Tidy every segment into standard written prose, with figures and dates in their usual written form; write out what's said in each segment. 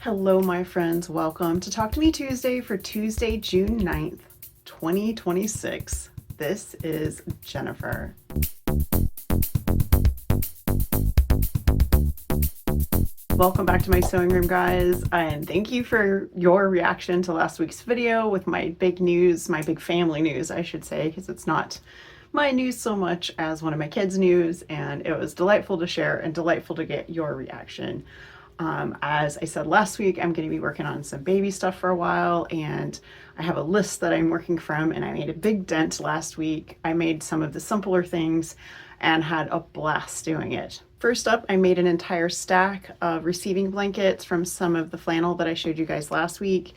Hello, my friends. Welcome to Talk to Me Tuesday for Tuesday, June 9th, 2026. This is Jennifer. Welcome back to my sewing room, guys, and thank you for your reaction to last week's video with my big news, my big family news, I should say, because it's not my news so much as one of my kids' news, and it was delightful to share and delightful to get your reaction. As I said last week, I'm going to be working on some baby stuff for a while, and I have a list that I'm working from, and I made a big dent last week. I made some of the simpler things and had a blast doing it. First up, I made an entire stack of receiving blankets from some of the flannel that I showed you guys last week.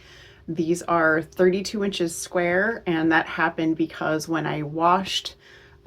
These are 32 inches square, and that happened because when I washed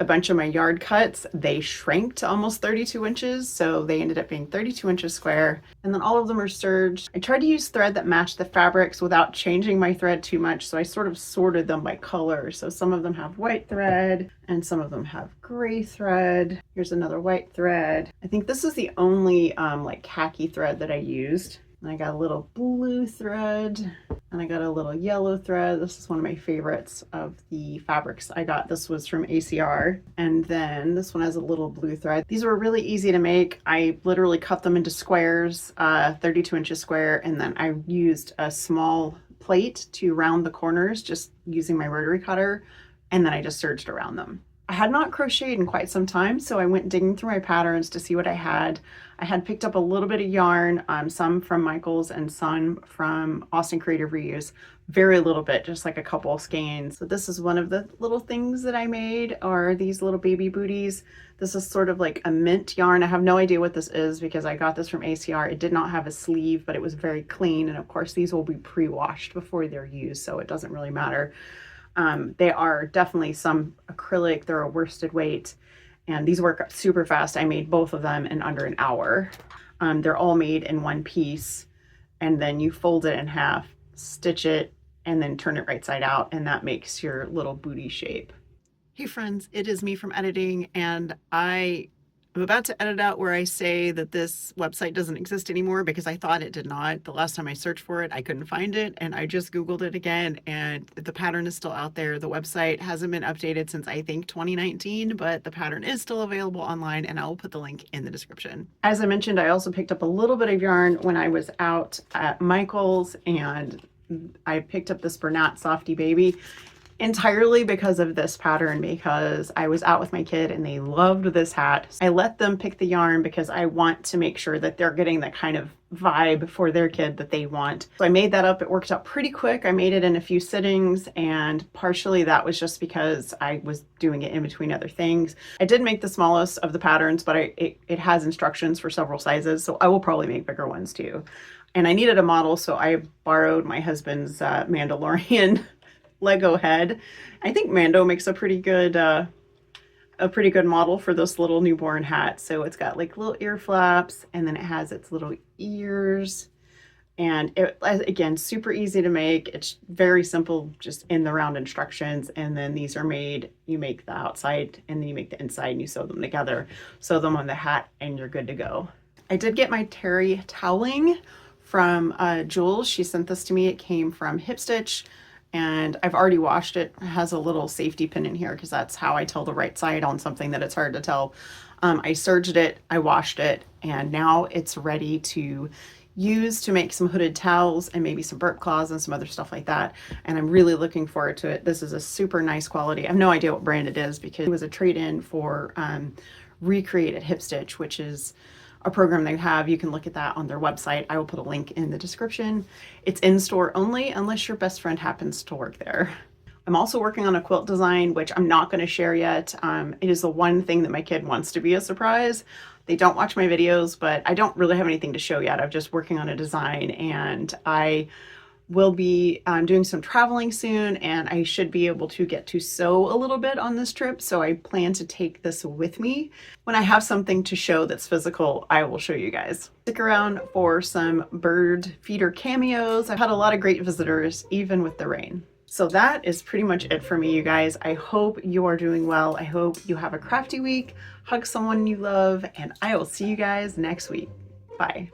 a bunch of my yard cuts, they shrank to almost 32 inches, so they ended up being 32 inches square, and then all of them are serged. I tried to use thread that matched the fabrics without changing my thread too much, so I sort of sorted them by color. So some of them have white thread and some of them have gray thread. Here's another white thread. I think this is the only like khaki thread that I used. And I got a little blue thread and I got a little yellow thread. This is one of my favorites of the fabrics I got. This was from ACR. And then this one has a little blue thread. These were really easy to make. I literally cut them into squares, 32 inches square, and then I used a small plate to round the corners just using my rotary cutter, and then I just serged around them. I had not crocheted in quite some time, so I went digging through my patterns to see what I had. I had picked up a little bit of yarn, some from Michaels and some from Austin Creative Reuse. Very little bit, just like a couple of skeins. So this is one of the little things that I made, are these little baby booties. This is sort of like a mint yarn. I have no idea what this is because I got this from ACR. It did not have a sleeve, but it was very clean. And of course, these will be pre-washed before they're used, so it doesn't really matter. They are definitely some acrylic, they're a worsted weight, and these work up super fast. I made both of them in under an hour. They're all made in one piece, and then you fold it in half, stitch it, and then turn it right side out, and that makes your little booty shape. Hey friends, it is me from editing, and I'm about to edit out where I say that this website doesn't exist anymore because I thought it did not. The last time I searched for it, I couldn't find it, and I just Googled it again, and the pattern is still out there. The website hasn't been updated since I think 2019, but the pattern is still available online, and I will put the link in the description. As I mentioned, I also picked up a little bit of yarn when I was out at Michael's, and I picked up this Bernat Softy Baby entirely because of this pattern, because I was out with my kid and they loved this hat. I let them pick the yarn because I want to make sure that they're getting the kind of vibe for their kid that they want. So I made that up. It worked out pretty quick. I made it in a few sittings, and partially that was just because I was doing it in between other things. I did make the smallest of the patterns, but it has instructions for several sizes, so I will probably make bigger ones too. And I needed a model, so I borrowed my husband's Mandalorian Lego head. I think Mando makes a pretty good model for this little newborn hat. So it's got like little ear flaps, and then it has its little ears, and it, again, super easy to make. It's very simple, just in the round instructions. And then these are made, you make the outside and then you make the inside and you sew them together, sew them on the hat, and you're good to go. I did get my terry toweling from Jules. She sent this to me. It came from Hip Stitch, and I've already washed it. It has a little safety pin in here because that's how I tell the right side on something that it's hard to tell. I serged it, I washed it, and now it's ready to use to make some hooded towels and maybe some burp claws and some other stuff like that. And I'm really looking forward to it. This is a super nice quality. I have no idea what brand it is because it was a trade-in for Recreate at Hip Stitch, which is a program they have. You can look at that on their website. I will put a link in the description. It's in store only unless your best friend happens to work there. I'm also working on a quilt design, which I'm not going to share yet. It is the one thing that my kid wants to be a surprise. They don't watch my videos, but I don't really have anything to show yet. I'm just working on a design, and I will be doing some traveling soon, and I should be able to get to sew a little bit on this trip, so I plan to take this with me. When I have something to show that's physical, I will show you guys. Stick around for some bird feeder cameos. I've had a lot of great visitors, even with the rain. So that is pretty much it for me, you guys. I hope you are doing well. I hope you have a crafty week. Hug someone you love, and I will see you guys next week. Bye.